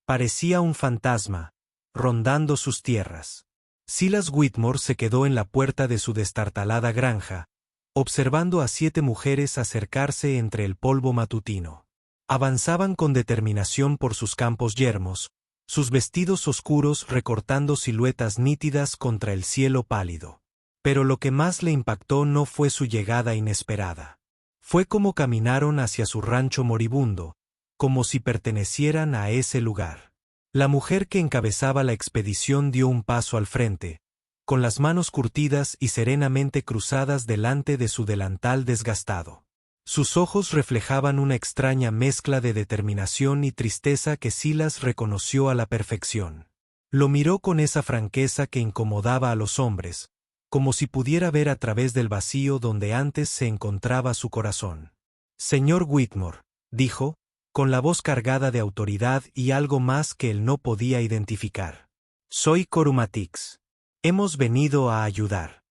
Parecía un fantasma, rondando sus tierras. Silas Whitmore se quedó en la puerta de su destartalada granja, observando a 7 mujeres acercarse entre el polvo matutino. Avanzaban con determinación por sus campos yermos, sus vestidos oscuros recortando siluetas nítidas contra el cielo pálido. Pero lo que más le impactó no fue su llegada inesperada. Fue como caminaron hacia su rancho moribundo, como si pertenecieran a ese lugar. La mujer que encabezaba la expedición dio un paso al frente, con las manos curtidas y serenamente cruzadas delante de su delantal desgastado. Sus ojos reflejaban una extraña mezcla de determinación y tristeza que Silas reconoció a la perfección. Lo miró con esa franqueza que incomodaba a los hombres, como si pudiera ver a través del vacío donde antes se encontraba su corazón. «Señor Whitmore», dijo, con la voz cargada de autoridad y algo más que él no podía identificar. «Soy Corumatix. Hemos venido a ayudar».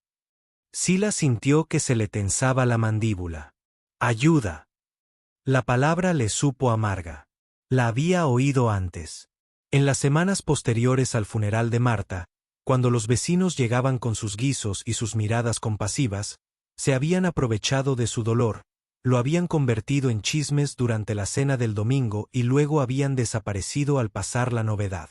Silas sintió que se le tensaba la mandíbula. «Ayuda». La palabra le supo amarga. La había oído antes. En las semanas posteriores al funeral de Marta, cuando los vecinos llegaban con sus guisos y sus miradas compasivas, se habían aprovechado de su dolor, lo habían convertido en chismes durante la cena del domingo y luego habían desaparecido al pasar la novedad.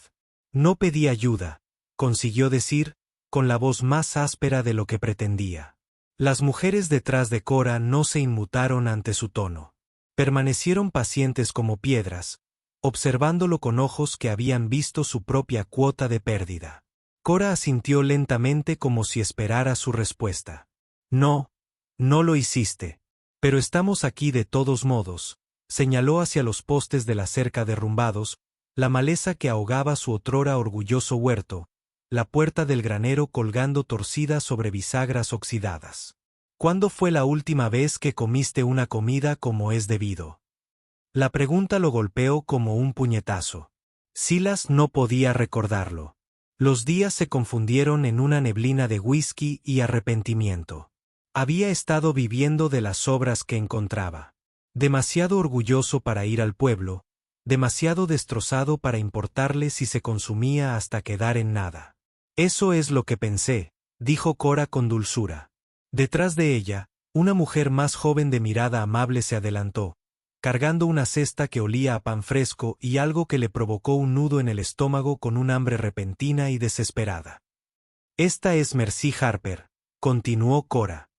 «No pedí ayuda», consiguió decir, con la voz más áspera de lo que pretendía. Las mujeres detrás de Cora no se inmutaron ante su tono. Permanecieron pacientes como piedras, observándolo con ojos que habían visto su propia cuota de pérdida. Cora asintió lentamente como si esperara su respuesta. «No, no lo hiciste. Pero estamos aquí de todos modos», señaló hacia los postes de la cerca derrumbados, la maleza que ahogaba su otrora orgulloso huerto, la puerta del granero colgando torcida sobre bisagras oxidadas. «¿Cuándo fue la última vez que comiste una comida como es debido?». La pregunta lo golpeó como un puñetazo. Silas no podía recordarlo. Los días se confundieron en una neblina de whisky y arrepentimiento. Había estado viviendo de las sobras que encontraba. Demasiado orgulloso para ir al pueblo, demasiado destrozado para importarle si se consumía hasta quedar en nada. «Eso es lo que pensé», dijo Cora con dulzura. Detrás de ella, una mujer más joven de mirada amable se adelantó, cargando una cesta que olía a pan fresco y algo que le provocó un nudo en el estómago con un hambre repentina y desesperada. «Esta es Mercy Harper», continuó Cora.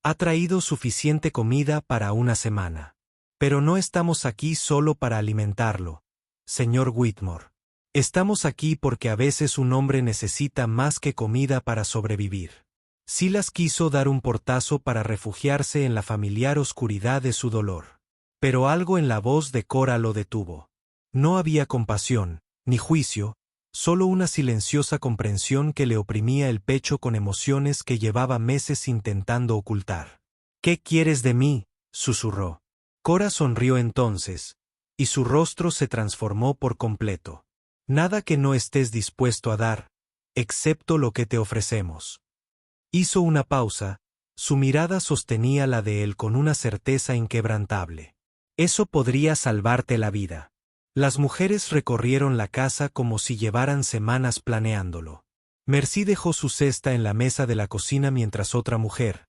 «Ha traído suficiente comida para una semana. Pero no estamos aquí solo para alimentarlo, señor Whitmore. Estamos aquí porque a veces un hombre necesita más que comida para sobrevivir». Silas quiso dar un portazo para refugiarse en la familiar oscuridad de su dolor. Pero algo en la voz de Cora lo detuvo. No había compasión, ni juicio, solo una silenciosa comprensión que le oprimía el pecho con emociones que llevaba meses intentando ocultar. «¿Qué quieres de mí?», susurró. Cora sonrió entonces, y su rostro se transformó por completo. «Nada que no estés dispuesto a dar, excepto lo que te ofrecemos». Hizo una pausa, su mirada sostenía la de él con una certeza inquebrantable. «Eso podría salvarte la vida». Las mujeres recorrieron la casa como si llevaran semanas planeándolo. Mercy dejó su cesta en la mesa de la cocina mientras otra mujer,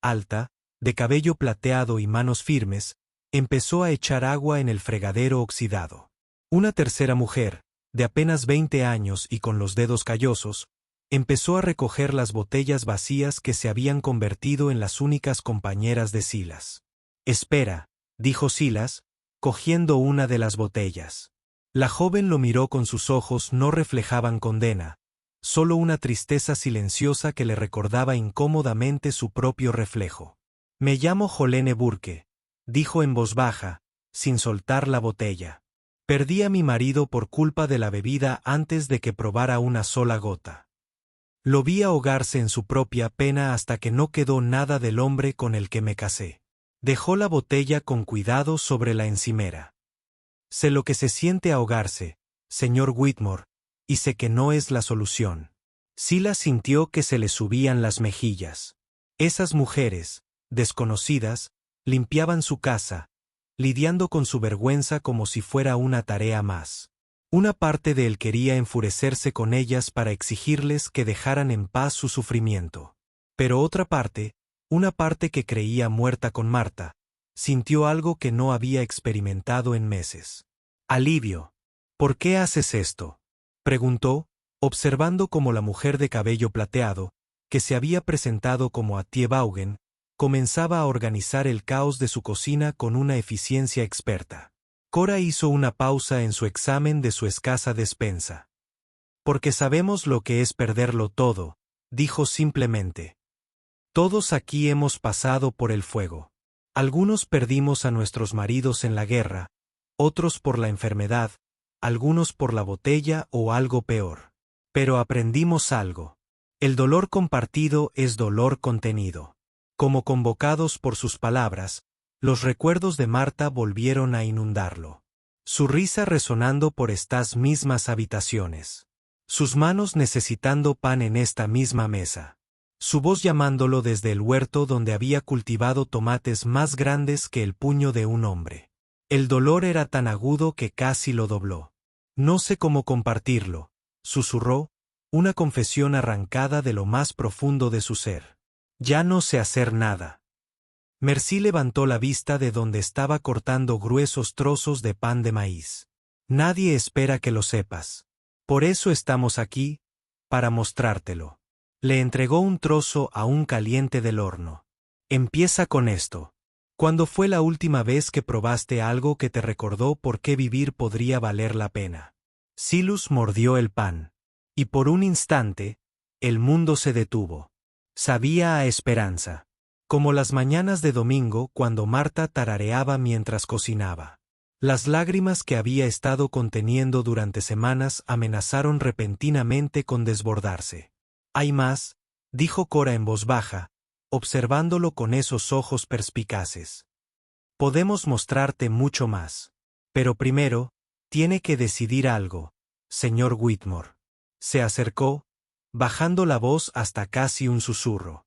alta, de cabello plateado y manos firmes, empezó a echar agua en el fregadero oxidado. Una tercera mujer, de apenas 20 años y con los dedos callosos, empezó a recoger las botellas vacías que se habían convertido en las únicas compañeras de Silas. «Espera», dijo Silas, cogiendo una de las botellas. La joven lo miró con sus ojos no reflejaban condena, solo una tristeza silenciosa que le recordaba incómodamente su propio reflejo. «Me llamo Jolene Burke», dijo en voz baja, sin soltar la botella. «Perdí a mi marido por culpa de la bebida antes de que probara una sola gota. Lo vi ahogarse en su propia pena hasta que no quedó nada del hombre con el que me casé». Dejó la botella con cuidado sobre la encimera. «Sé lo que se siente ahogarse, señor Whitmore, y sé que no es la solución». Silas sintió que se le subían las mejillas. Esas mujeres, desconocidas, limpiaban su casa, lidiando con su vergüenza como si fuera una tarea más. Una parte de él quería enfurecerse con ellas para exigirles que dejaran en paz su sufrimiento. Pero otra parte, una parte que creía muerta con Marta, sintió algo que no había experimentado en meses. Alivio. ¿Por qué haces esto?, preguntó, observando cómo la mujer de cabello plateado, que se había presentado como Atie Baugen, comenzaba a organizar el caos de su cocina con una eficiencia experta. Cora hizo una pausa en su examen de su escasa despensa. Porque sabemos lo que es perderlo todo, dijo simplemente. Todos aquí hemos pasado por el fuego. Algunos perdimos a nuestros maridos en la guerra, otros por la enfermedad, algunos por la botella o algo peor. Pero aprendimos algo. El dolor compartido es dolor contenido. Como convocados por sus palabras, los recuerdos de Marta volvieron a inundarlo. Su risa resonando por estas mismas habitaciones. Sus manos necesitando pan en esta misma mesa. Su voz llamándolo desde el huerto donde había cultivado tomates más grandes que el puño de un hombre. El dolor era tan agudo que casi lo dobló. No sé cómo compartirlo, susurró, una confesión arrancada de lo más profundo de su ser. Ya no sé hacer nada. Merci levantó la vista de donde estaba cortando gruesos trozos de pan de maíz. Nadie espera que lo sepas. Por eso estamos aquí, para mostrártelo. Le entregó un trozo aún caliente del horno. Empieza con esto. ¿Cuándo fue la última vez que probaste algo que te recordó por qué vivir podría valer la pena? Silus mordió el pan. Y por un instante, el mundo se detuvo. Sabía a esperanza. Como las mañanas de domingo cuando Marta tarareaba mientras cocinaba. Las lágrimas que había estado conteniendo durante semanas amenazaron repentinamente con desbordarse. Hay más, dijo Cora en voz baja, observándolo con esos ojos perspicaces. Podemos mostrarte mucho más. Pero primero, tiene que decidir algo, señor Whitmore. Se acercó, bajando la voz hasta casi un susurro.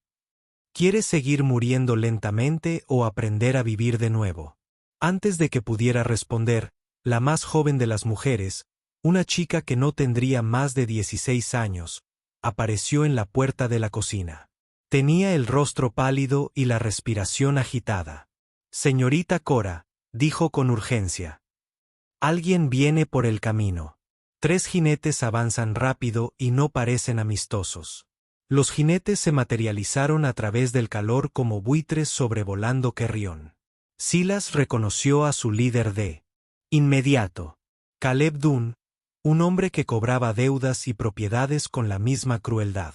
¿Quieres seguir muriendo lentamente o aprender a vivir de nuevo? Antes de que pudiera responder, la más joven de las mujeres, una chica que no tendría más de 16 años, apareció en la puerta de la cocina. Tenía el rostro pálido y la respiración agitada. Señorita Cora, dijo con urgencia. Alguien viene por el camino. 3 jinetes avanzan rápido y no parecen amistosos. Los jinetes se materializaron a través del calor como buitres sobrevolando Querrión. Silas reconoció a su líder de inmediato. Caleb Dunn, un hombre que cobraba deudas y propiedades con la misma crueldad.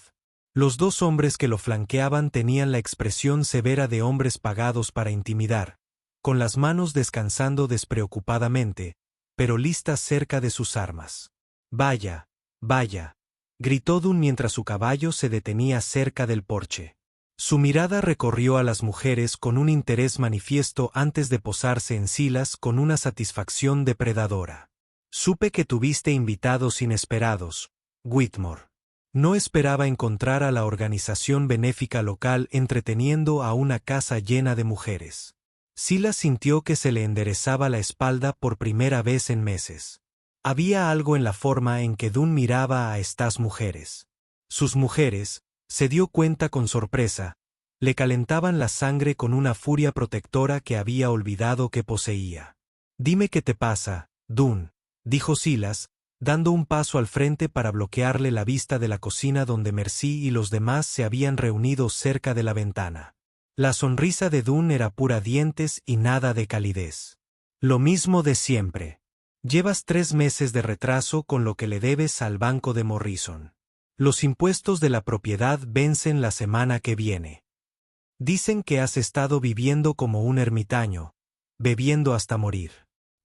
Los 2 hombres que lo flanqueaban tenían la expresión severa de hombres pagados para intimidar, con las manos descansando despreocupadamente, pero listas cerca de sus armas. Vaya, vaya, gritó Dunn mientras su caballo se detenía cerca del porche. Su mirada recorrió a las mujeres con un interés manifiesto antes de posarse en Silas con una satisfacción depredadora. Supe que tuviste invitados inesperados, Whitmore. No esperaba encontrar a la organización benéfica local entreteniendo a una casa llena de mujeres. Silas sintió que se le enderezaba la espalda por primera vez en meses. Había algo en la forma en que Dunn miraba a estas mujeres. Sus mujeres, se dio cuenta con sorpresa, le calentaban la sangre con una furia protectora que había olvidado que poseía. Dime qué te pasa, Dunn, dijo Silas, dando un paso al frente para bloquearle la vista de la cocina donde Merci y los demás se habían reunido cerca de la ventana. La sonrisa de Dunn era pura dientes y nada de calidez. Lo mismo de siempre. Llevas 3 meses de retraso con lo que le debes al banco de Morrison. Los impuestos de la propiedad vencen la semana que viene. Dicen que has estado viviendo como un ermitaño, bebiendo hasta morir.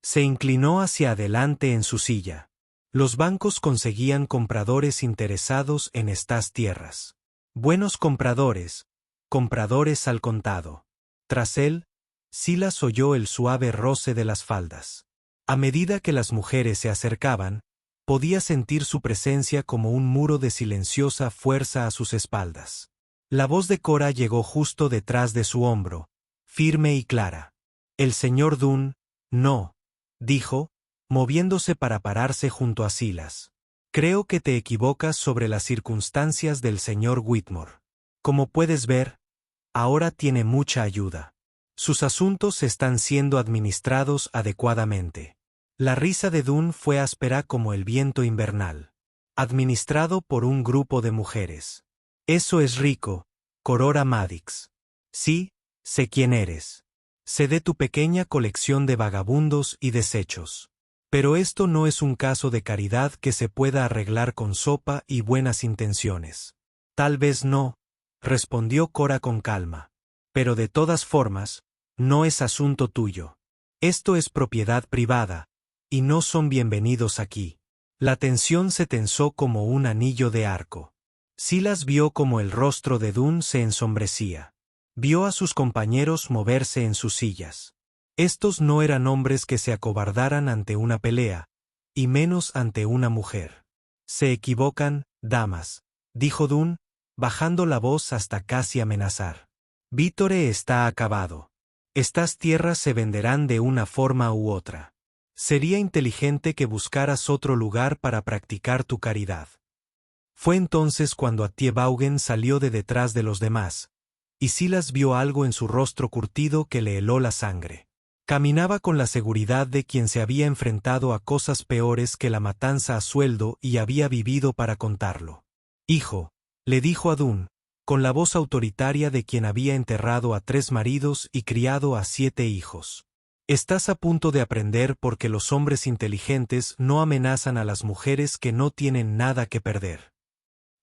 Se inclinó hacia adelante en su silla. Los bancos conseguían compradores interesados en estas tierras. Buenos compradores, compradores al contado. Tras él, Silas oyó el suave roce de las faldas. A medida que las mujeres se acercaban, podía sentir su presencia como un muro de silenciosa fuerza a sus espaldas. La voz de Cora llegó justo detrás de su hombro, firme y clara. El señor Dunn, no, dijo, moviéndose para pararse junto a Silas. Creo que te equivocas sobre las circunstancias del señor Whitmore. Como puedes ver, ahora tiene mucha ayuda. Sus asuntos están siendo administrados adecuadamente. La risa de Dunn fue áspera como el viento invernal. Administrado por un grupo de mujeres. Eso es rico, Corora Maddix. Sí, sé quién eres. Sé de tu pequeña colección de vagabundos y desechos. Pero esto no es un caso de caridad que se pueda arreglar con sopa y buenas intenciones. Tal vez no, respondió Cora con calma. Pero de todas formas, no es asunto tuyo. Esto es propiedad privada, y no son bienvenidos aquí. La tensión se tensó como un anillo de arco. Silas vio como el rostro de Dunn se ensombrecía. Vio a sus compañeros moverse en sus sillas. Estos no eran hombres que se acobardaran ante una pelea, y menos ante una mujer. Se equivocan, damas, dijo Dunn, bajando la voz hasta casi amenazar. Vítore está acabado. Estas tierras se venderán de una forma u otra. Sería inteligente que buscaras otro lugar para practicar tu caridad. Fue entonces cuando Atie Baugen salió de detrás de los demás, y Silas vio algo en su rostro curtido que le heló la sangre. Caminaba con la seguridad de quien se había enfrentado a cosas peores que la matanza a sueldo y había vivido para contarlo. Hijo, le dijo a Dunn, con la voz autoritaria de quien había enterrado a 3 maridos y criado a 7 hijos. Estás a punto de aprender porque los hombres inteligentes no amenazan a las mujeres que no tienen nada que perder.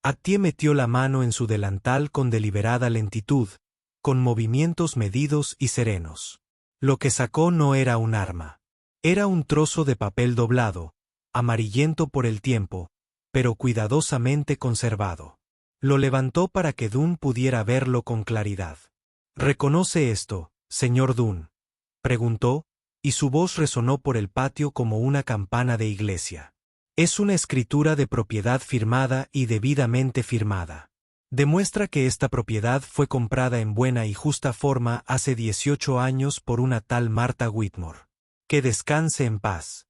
Atie metió la mano en su delantal con deliberada lentitud, con movimientos medidos y serenos. Lo que sacó no era un arma. Era un trozo de papel doblado, amarillento por el tiempo, pero cuidadosamente conservado. Lo levantó para que Dunn pudiera verlo con claridad. ¿Reconoce esto, señor Dunn?, preguntó, y su voz resonó por el patio como una campana de iglesia. Es una escritura de propiedad firmada y debidamente firmada. Demuestra que esta propiedad fue comprada en buena y justa forma hace 18 años por una tal Martha Whitmore. Que descanse en paz.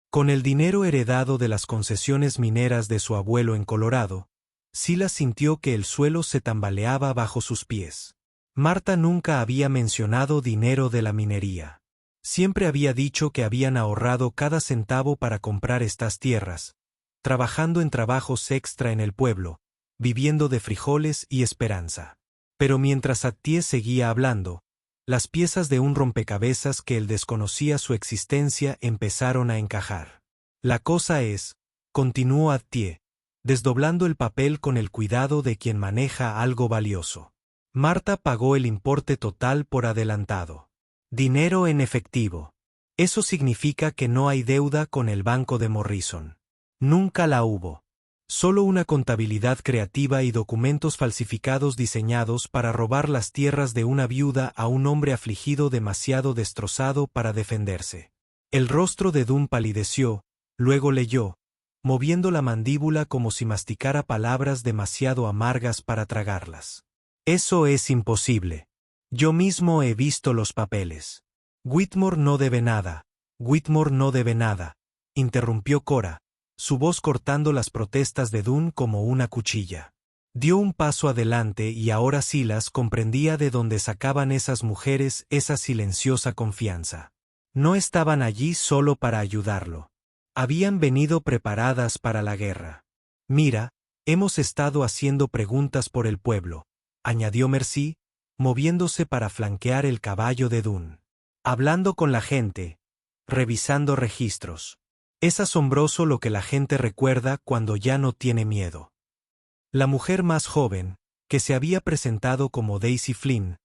Con el dinero heredado de las concesiones mineras de su abuelo en Colorado, Silas sintió que el suelo se tambaleaba bajo sus pies. Martha nunca había mencionado dinero de la minería. Siempre había dicho que habían ahorrado cada centavo para comprar estas tierras, trabajando en trabajos extra en el pueblo, viviendo de frijoles y esperanza. Pero mientras Atie seguía hablando, las piezas de un rompecabezas que él desconocía su existencia empezaron a encajar. La cosa es, continuó Atie, desdoblando el papel con el cuidado de quien maneja algo valioso. Martha pagó el importe total por adelantado. Dinero en efectivo. Eso significa que no hay deuda con el banco de Morrison. Nunca la hubo. Solo una contabilidad creativa y documentos falsificados diseñados para robar las tierras de una viuda a un hombre afligido demasiado destrozado para defenderse. El rostro de Dunn palideció, luego leyó, moviendo la mandíbula como si masticara palabras demasiado amargas para tragarlas. Eso es imposible. Yo mismo he visto los papeles. Whitmore no debe nada, Whitmore no debe nada, interrumpió Cora, su voz cortando las protestas de Dunn como una cuchilla. Dio un paso adelante y ahora Silas comprendía de dónde sacaban esas mujeres esa silenciosa confianza. No estaban allí solo para ayudarlo. Habían venido preparadas para la guerra. Mira, hemos estado haciendo preguntas por el pueblo, añadió Mercy, moviéndose para flanquear el caballo de Dunn. Hablando con la gente, revisando registros. Es asombroso lo que la gente recuerda cuando ya no tiene miedo. La mujer más joven, que se había presentado como Daisy Flynn,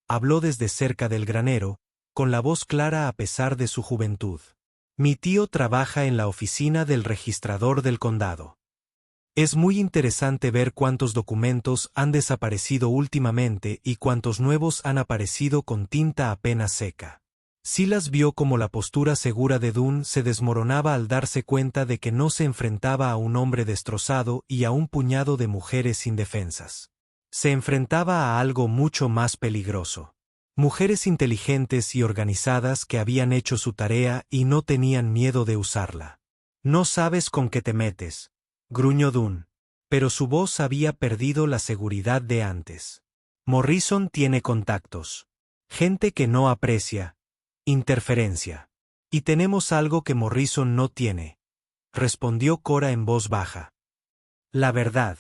habló desde cerca del granero, con la voz clara a pesar de su juventud. Mi tío trabaja en la oficina del registrador del condado. Es muy interesante ver cuántos documentos han desaparecido últimamente y cuántos nuevos han aparecido con tinta apenas seca. Silas vio cómo la postura segura de Dunn se desmoronaba al darse cuenta de que no se enfrentaba a un hombre destrozado y a un puñado de mujeres indefensas. Se enfrentaba a algo mucho más peligroso. Mujeres inteligentes y organizadas que habían hecho su tarea y no tenían miedo de usarla. No sabes con qué te metes, gruñó Dunn. Pero su voz había perdido la seguridad de antes. Morrison tiene contactos. Gente que no aprecia. Interferencia. Y tenemos algo que Morrison no tiene, respondió Cora en voz baja. La verdad.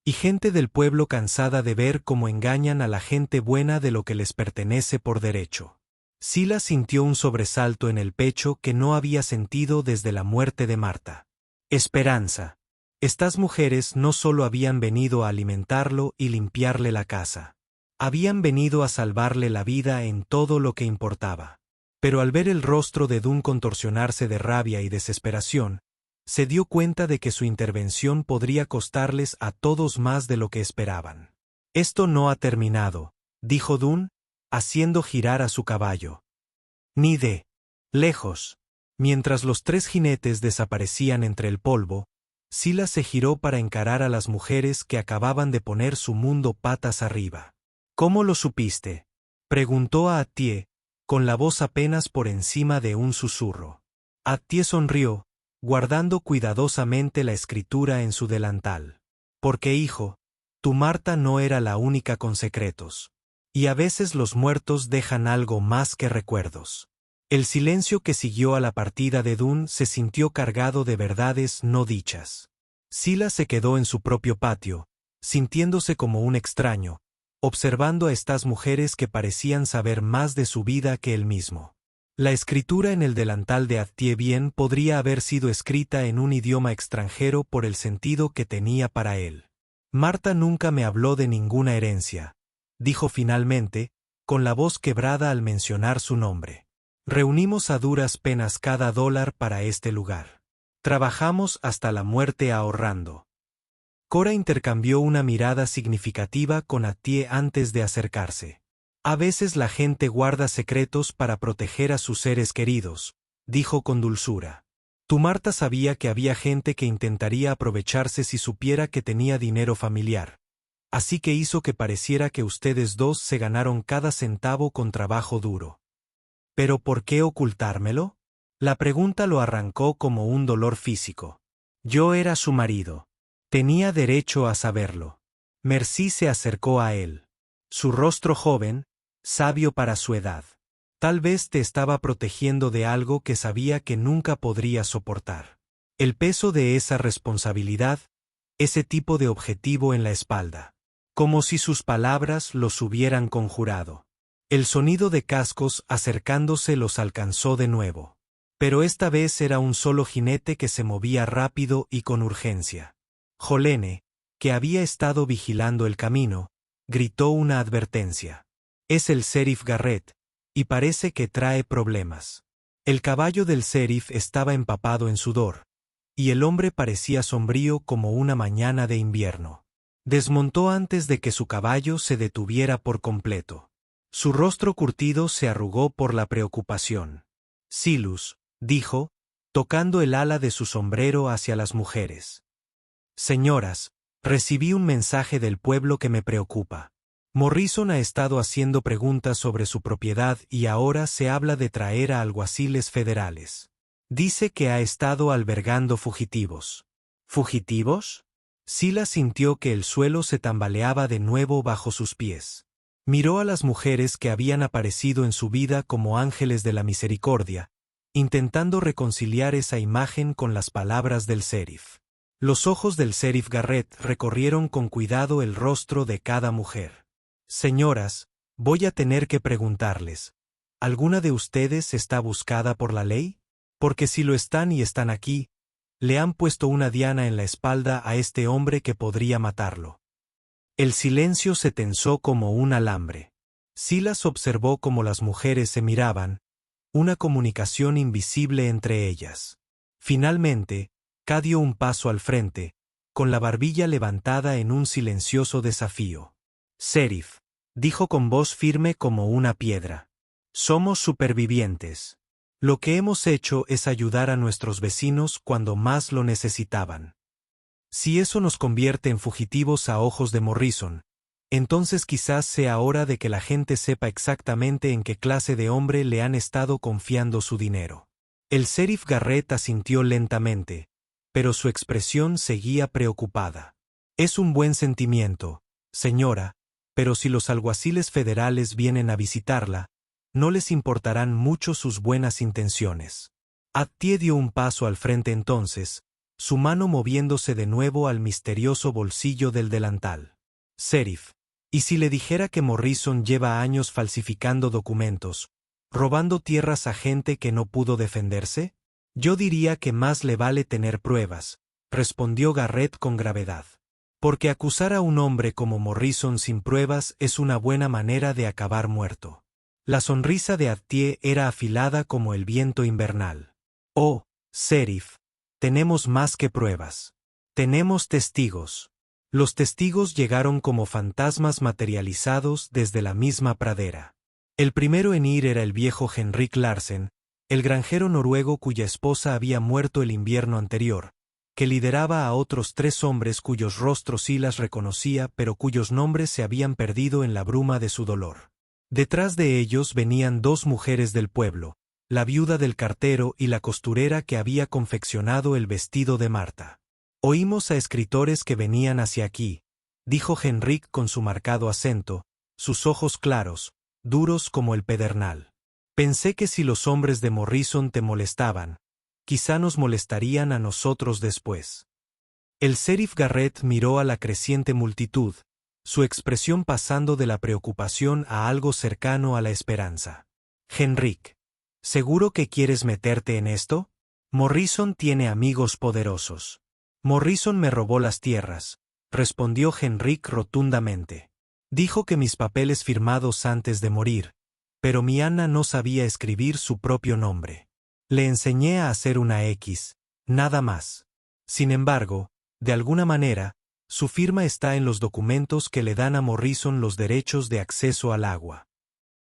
Y gente del pueblo cansada de ver cómo engañan a la gente buena de lo que les pertenece por derecho. Silas sintió un sobresalto en el pecho que no había sentido desde la muerte de Marta. Esperanza. Estas mujeres no solo habían venido a alimentarlo y limpiarle la casa. Habían venido a salvarle la vida en todo lo que importaba. Pero al ver el rostro de Dunn contorsionarse de rabia y desesperación, se dio cuenta de que su intervención podría costarles a todos más de lo que esperaban. Esto no ha terminado, dijo Dunn, haciendo girar a su caballo. Ni de lejos. Mientras los 3 jinetes desaparecían entre el polvo, Silas se giró para encarar a las mujeres que acababan de poner su mundo patas arriba. ¿Cómo lo supiste?, preguntó a Atie, con la voz apenas por encima de un susurro. Atie sonrió, guardando cuidadosamente la escritura en su delantal. Porque, hijo, tu Marta no era la única con secretos. Y a veces los muertos dejan algo más que recuerdos. El silencio que siguió a la partida de Dunn se sintió cargado de verdades no dichas. Silas se quedó en su propio patio, sintiéndose como un extraño, observando a estas mujeres que parecían saber más de su vida que él mismo. La escritura en el delantal de Atie bien podría haber sido escrita en un idioma extranjero por el sentido que tenía para él. Marta nunca me habló de ninguna herencia, dijo finalmente, con la voz quebrada al mencionar su nombre. Reunimos a duras penas cada $1 para este lugar. Trabajamos hasta la muerte ahorrando. Cora intercambió una mirada significativa con Atie antes de acercarse. A veces la gente guarda secretos para proteger a sus seres queridos, dijo con dulzura. Tu Marta sabía que había gente que intentaría aprovecharse si supiera que tenía dinero familiar. Así que hizo que pareciera que ustedes 2 se ganaron cada centavo con trabajo duro. ¿Pero por qué ocultármelo? La pregunta lo arrancó como un dolor físico. Yo era su marido. Tenía derecho a saberlo. Merci se acercó a él. Su rostro joven, sabio para su edad. Tal vez te estaba protegiendo de algo que sabía que nunca podría soportar. El peso de esa responsabilidad, ese tipo de objetivo en la espalda. Como si sus palabras los hubieran conjurado. El sonido de cascos acercándose los alcanzó de nuevo. Pero esta vez era un solo jinete que se movía rápido y con urgencia. Jolene, que había estado vigilando el camino, gritó una advertencia. Es el sheriff Garrett, y parece que trae problemas. El caballo del sheriff estaba empapado en sudor, y el hombre parecía sombrío como una mañana de invierno. Desmontó antes de que su caballo se detuviera por completo. Su rostro curtido se arrugó por la preocupación. Silus, dijo, tocando el ala de su sombrero hacia las mujeres. Señoras, recibí un mensaje del pueblo que me preocupa. Morrison ha estado haciendo preguntas sobre su propiedad y ahora se habla de traer a alguaciles federales. Dice que ha estado albergando fugitivos. ¿Fugitivos? Silas sintió que el suelo se tambaleaba de nuevo bajo sus pies. Miró a las mujeres que habían aparecido en su vida como ángeles de la misericordia, intentando reconciliar esa imagen con las palabras del sheriff. Los ojos del sheriff Garrett recorrieron con cuidado el rostro de cada mujer. Señoras, voy a tener que preguntarles, ¿alguna de ustedes está buscada por la ley? Porque si lo están y están aquí, le han puesto una diana en la espalda a este hombre que podría matarlo. El silencio se tensó como un alambre. Silas observó cómo las mujeres se miraban, una comunicación invisible entre ellas. Finalmente, K dio un paso al frente, con la barbilla levantada en un silencioso desafío. Sheriff, dijo con voz firme como una piedra. Somos supervivientes. Lo que hemos hecho es ayudar a nuestros vecinos cuando más lo necesitaban. Si eso nos convierte en fugitivos a ojos de Morrison, Entonces quizás sea hora de que la gente sepa exactamente en qué clase de hombre le han estado confiando su dinero. El sheriff Garrett asintió lentamente, pero su expresión seguía preocupada. Es un buen sentimiento, señora, pero si los alguaciles federales vienen a visitarla, no les importarán mucho sus buenas intenciones. Attie dio un paso al frente entonces, su mano moviéndose de nuevo al misterioso bolsillo del delantal. Sheriff, ¿y si le dijera que Morrison lleva años falsificando documentos, robando tierras a gente que no pudo defenderse? Yo diría que más le vale tener pruebas, respondió Garrett con gravedad. Porque acusar a un hombre como Morrison sin pruebas es una buena manera de acabar muerto. La sonrisa de Attie era afilada como el viento invernal. Oh, sheriff, tenemos más que pruebas. Tenemos testigos. Los testigos llegaron como fantasmas materializados desde la misma pradera. El primero en ir era el viejo Henrik Larsen, el granjero noruego cuya esposa había muerto el invierno anterior, que lideraba a otros 3 hombres cuyos rostros Silas reconocía pero cuyos nombres se habían perdido en la bruma de su dolor. Detrás de ellos venían 2 mujeres del pueblo, la viuda del cartero y la costurera que había confeccionado el vestido de Marta. Oímos a escritores que venían hacia aquí, dijo Henrik con su marcado acento, sus ojos claros, duros como el pedernal. Pensé que si los hombres de Morrison te molestaban, quizá nos molestarían a nosotros después. El sheriff Garrett miró a la creciente multitud, su expresión pasando de la preocupación a algo cercano a la esperanza. Henrik, ¿seguro que quieres meterte en esto? Morrison tiene amigos poderosos. Morrison me robó las tierras, respondió Henrik rotundamente. Dijo que mis papeles firmados antes de morir, pero mi Ana no sabía escribir su propio nombre. Le enseñé a hacer una X, nada más. Sin embargo, de alguna manera, su firma está en los documentos que le dan a Morrison los derechos de acceso al agua.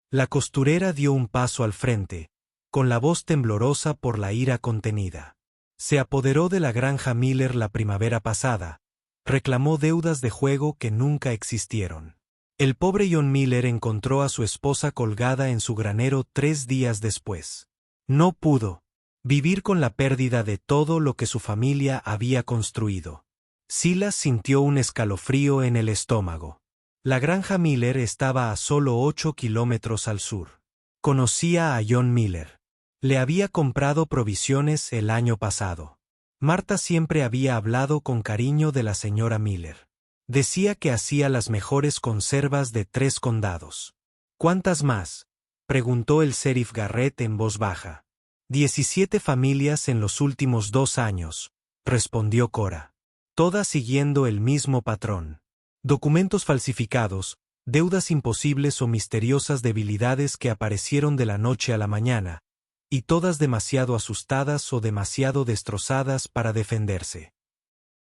La costurera dio un paso al frente, con la voz temblorosa por la ira contenida. Se apoderó de la granja Miller la primavera pasada, reclamó deudas de juego que nunca existieron. El pobre John Miller encontró a su esposa colgada en su granero 3 días después. No pudo vivir con la pérdida de todo lo que su familia había construido. Silas sintió un escalofrío en el estómago. La granja Miller estaba a solo 8 kilómetros al sur. Conocía a John Miller. Le había comprado provisiones el año pasado. Marta siempre había hablado con cariño de la señora Miller. Decía que hacía las mejores conservas de 3 condados. ¿Cuántas más?, preguntó el sheriff Garrett en voz baja. 17 familias en los últimos 2 años, respondió Cora. Todas siguiendo el mismo patrón. Documentos falsificados, deudas imposibles o misteriosas debilidades que aparecieron de la noche a la mañana, y todas demasiado asustadas o demasiado destrozadas para defenderse.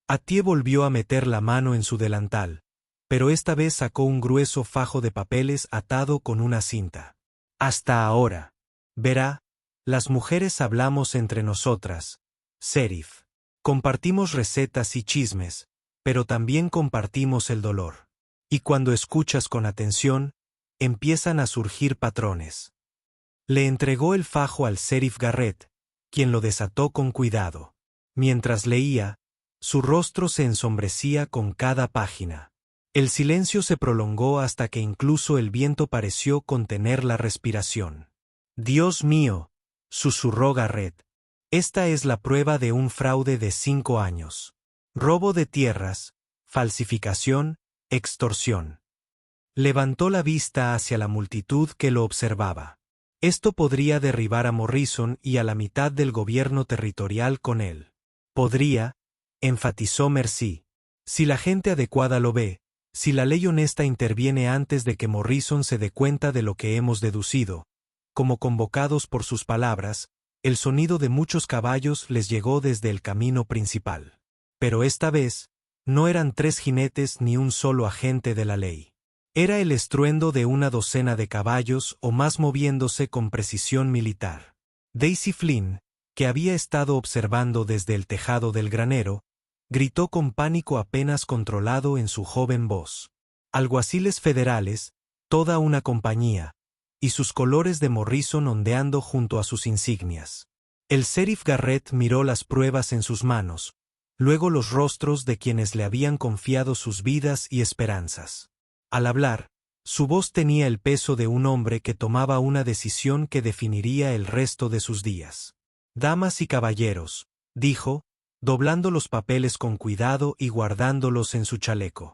Attie volvió a meter la mano en su delantal, pero esta vez sacó un grueso fajo de papeles atado con una cinta. Hasta ahora, verá, las mujeres hablamos entre nosotras, sheriff. Compartimos recetas y chismes, pero también compartimos el dolor. Y cuando escuchas con atención, empiezan a surgir patrones. Le entregó el fajo al sheriff Garrett, quien lo desató con cuidado. Mientras leía, su rostro se ensombrecía con cada página. El silencio se prolongó hasta que incluso el viento pareció contener la respiración. Dios mío, susurró Garrett. Esta es la prueba de un fraude de 5 años. Robo de tierras, falsificación, extorsión. Levantó la vista hacia la multitud que lo observaba. Esto podría derribar a Morrison y a la mitad del gobierno territorial con él. Podría, enfatizó Mercy. Si la gente adecuada lo ve, si la ley honesta interviene antes de que Morrison se dé cuenta de lo que hemos deducido, como convocados por sus palabras, el sonido de muchos caballos les llegó desde el camino principal. Pero esta vez, no eran 3 jinetes ni un solo agente de la ley. Era el estruendo de una docena de caballos o más moviéndose con precisión militar. Daisy Flynn, que había estado observando desde el tejado del granero, gritó con pánico apenas controlado en su joven voz. alguaciles federales, toda una compañía, y sus colores de Morrison ondeando junto a sus insignias. El sheriff Garrett miró las pruebas en sus manos, luego los rostros de quienes le habían confiado sus vidas y esperanzas. Al hablar, su voz tenía el peso de un hombre que tomaba una decisión que definiría el resto de sus días. «Damas y caballeros», dijo, doblando los papeles con cuidado y guardándolos en su chaleco.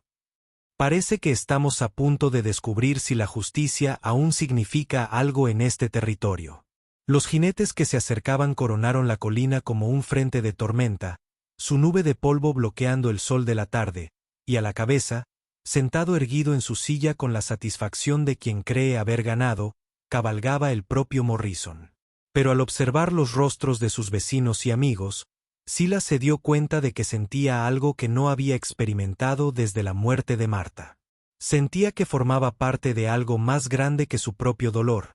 «Parece que estamos a punto de descubrir si la justicia aún significa algo en este territorio». Los jinetes que se acercaban coronaron la colina como un frente de tormenta, su nube de polvo bloqueando el sol de la tarde, y a la cabeza, sentado erguido en su silla con la satisfacción de quien cree haber ganado, cabalgaba el propio Morrison. Pero al observar los rostros de sus vecinos y amigos, Silas se dio cuenta de que sentía algo que no había experimentado desde la muerte de Marta. Sentía que formaba parte de algo más grande que su propio dolor,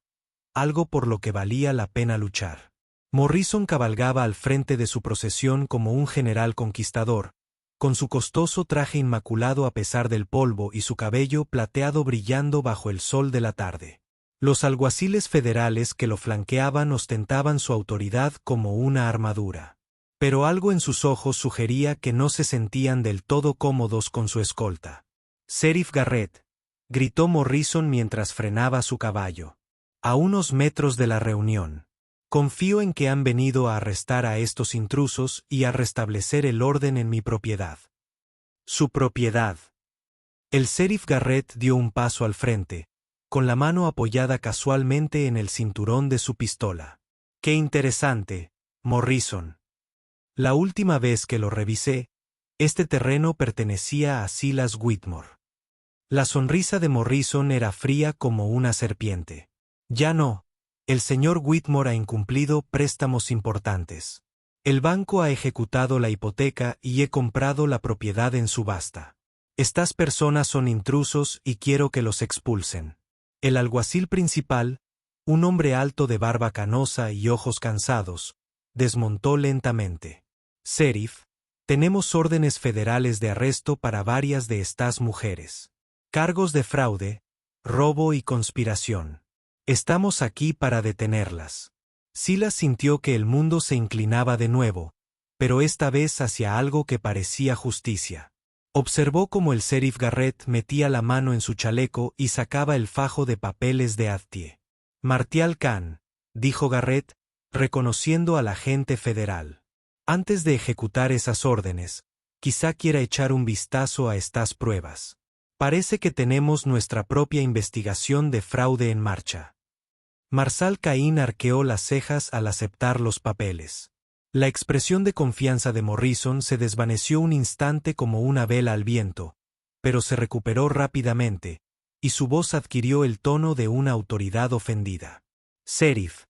algo por lo que valía la pena luchar. Morrison cabalgaba al frente de su procesión como un general conquistador, con su costoso traje inmaculado a pesar del polvo y su cabello plateado brillando bajo el sol de la tarde. Los alguaciles federales que lo flanqueaban ostentaban su autoridad como una armadura. Pero algo en sus ojos sugería que no se sentían del todo cómodos con su escolta. «Sheriff Garrett», gritó Morrison mientras frenaba su caballo. «A unos metros de la reunión. Confío en que han venido a arrestar a estos intrusos y a restablecer el orden en mi propiedad». «Su propiedad». El sheriff Garrett dio un paso al frente, con la mano apoyada casualmente en el cinturón de su pistola. «Qué interesante, Morrison. La última vez que lo revisé, este terreno pertenecía a Silas Whitmore». La sonrisa de Morrison era fría como una serpiente. «Ya no. El señor Whitmore ha incumplido préstamos importantes. El banco ha ejecutado la hipoteca y he comprado la propiedad en subasta. Estas personas son intrusos y quiero que los expulsen». El alguacil principal, un hombre alto de barba canosa y ojos cansados, desmontó lentamente. «Sheriff, tenemos órdenes federales de arresto para varias de estas mujeres. Cargos de fraude, robo y conspiración. Estamos aquí para detenerlas». Silas sintió que el mundo se inclinaba de nuevo, pero esta vez hacia algo que parecía justicia. Observó cómo el sheriff Garrett metía la mano en su chaleco y sacaba el fajo de papeles de Aztie. «Martial Khan», dijo Garrett, reconociendo al agente federal. «Antes de ejecutar esas órdenes, quizá quiera echar un vistazo a estas pruebas. Parece que tenemos nuestra propia investigación de fraude en marcha». Marshal Cain arqueó las cejas al aceptar los papeles. La expresión de confianza de Morrison se desvaneció un instante como una vela al viento, pero se recuperó rápidamente, y su voz adquirió el tono de una autoridad ofendida. «Sheriff,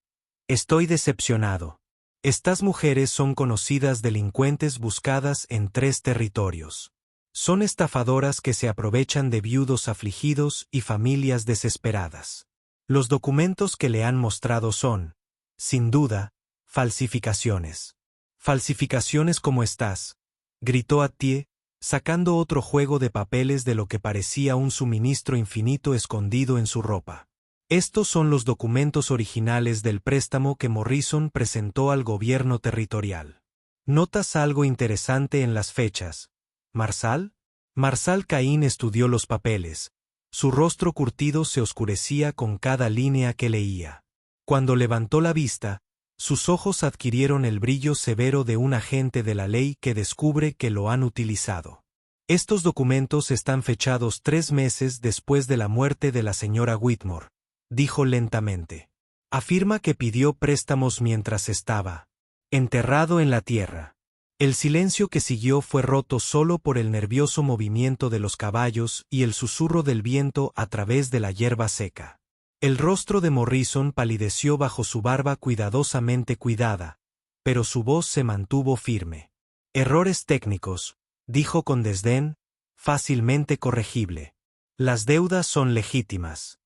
estoy decepcionado. Estas mujeres son conocidas delincuentes buscadas en 3 territorios. Son estafadoras que se aprovechan de viudos afligidos y familias desesperadas. Los documentos que le han mostrado son, sin duda, falsificaciones». «¿Falsificaciones como estas?», gritó Aztie, sacando otro juego de papeles de lo que parecía un suministro infinito escondido en su ropa. «Estos son los documentos originales del préstamo que Morrison presentó al gobierno territorial. ¿Notas algo interesante en las fechas, Marshal?» Marshal Cain estudió los papeles. Su rostro curtido se oscurecía con cada línea que leía. Cuando levantó la vista, sus ojos adquirieron el brillo severo de un agente de la ley que descubre que lo han utilizado. «Estos documentos están fechados 3 meses después de la muerte de la señora Whitmore», dijo lentamente. «Afirma que pidió préstamos mientras estaba enterrado en la tierra». El silencio que siguió fue roto solo por el nervioso movimiento de los caballos y el susurro del viento a través de la hierba seca. El rostro de Morrison palideció bajo su barba cuidadosamente cuidada, pero su voz se mantuvo firme. «Errores técnicos», dijo con desdén, «fácilmente corregible. Las deudas son legítimas».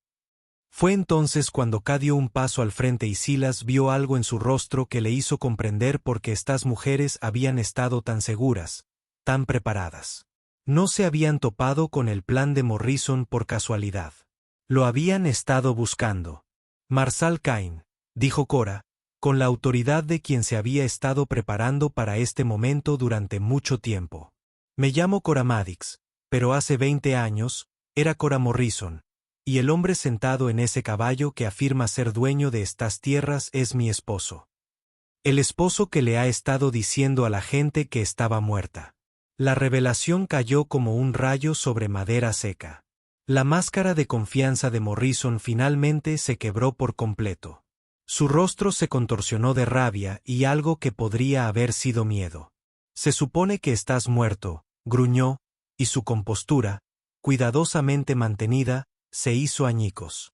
Fue entonces cuando K dio un paso al frente y Silas vio algo en su rostro que le hizo comprender por qué estas mujeres habían estado tan seguras, tan preparadas. No se habían topado con el plan de Morrison por casualidad. Lo habían estado buscando. Marshal Cain, dijo Cora, con la autoridad de quien se había estado preparando para este momento durante mucho tiempo. Me llamo Cora Maddox, pero hace 20 años, era Cora Morrison, y el hombre sentado en ese caballo que afirma ser dueño de estas tierras es mi esposo. El esposo que le ha estado diciendo a la gente que estaba muerta. La revelación cayó como un rayo sobre madera seca. La máscara de confianza de Morrison finalmente se quebró por completo. Su rostro se contorsionó de rabia y algo que podría haber sido miedo. Se supone que estás muerto, gruñó, y su compostura, cuidadosamente mantenida, se hizo añicos.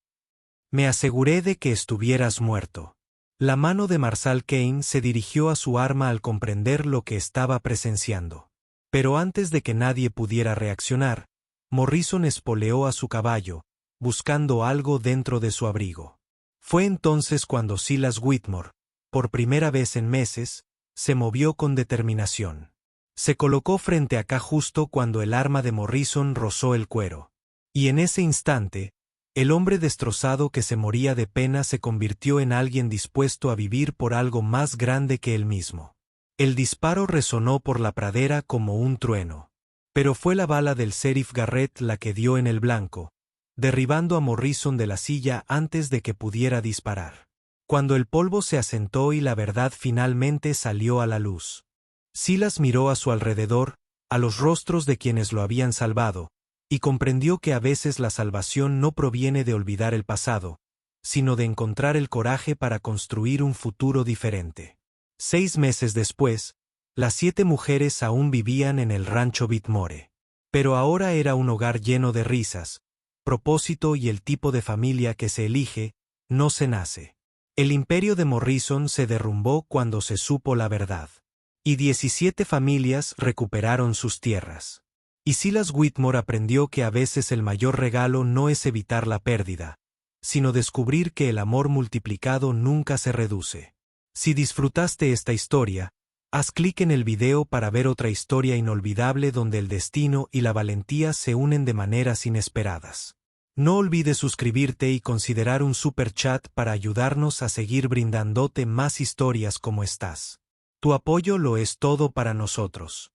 Me aseguré de que estuvieras muerto. La mano de Marshal Cain se dirigió a su arma al comprender lo que estaba presenciando. Pero antes de que nadie pudiera reaccionar, Morrison espoleó a su caballo, buscando algo dentro de su abrigo. Fue entonces cuando Silas Whitmore, por primera vez en meses, se movió con determinación. Se colocó frente a K justo cuando el arma de Morrison rozó el cuero. Y en ese instante, el hombre destrozado que se moría de pena se convirtió en alguien dispuesto a vivir por algo más grande que él mismo. El disparo resonó por la pradera como un trueno. Pero fue la bala del sheriff Garrett la que dio en el blanco, derribando a Morrison de la silla antes de que pudiera disparar. Cuando el polvo se asentó y la verdad finalmente salió a la luz. Silas miró a su alrededor, a los rostros de quienes lo habían salvado, y comprendió que a veces la salvación no proviene de olvidar el pasado, sino de encontrar el coraje para construir un futuro diferente. 6 meses después, las 7 mujeres aún vivían en el rancho Whitmore. Pero ahora era un hogar lleno de risas, propósito y el tipo de familia que se elige, no se nace. El imperio de Morrison se derrumbó cuando se supo la verdad. Y 17 familias recuperaron sus tierras. Y Silas Whitmore aprendió que a veces el mayor regalo no es evitar la pérdida, sino descubrir que el amor multiplicado nunca se reduce. Si disfrutaste esta historia, haz clic en el video para ver otra historia inolvidable donde el destino y la valentía se unen de maneras inesperadas. No olvides suscribirte y considerar un super chat para ayudarnos a seguir brindándote más historias como estas. Tu apoyo lo es todo para nosotros.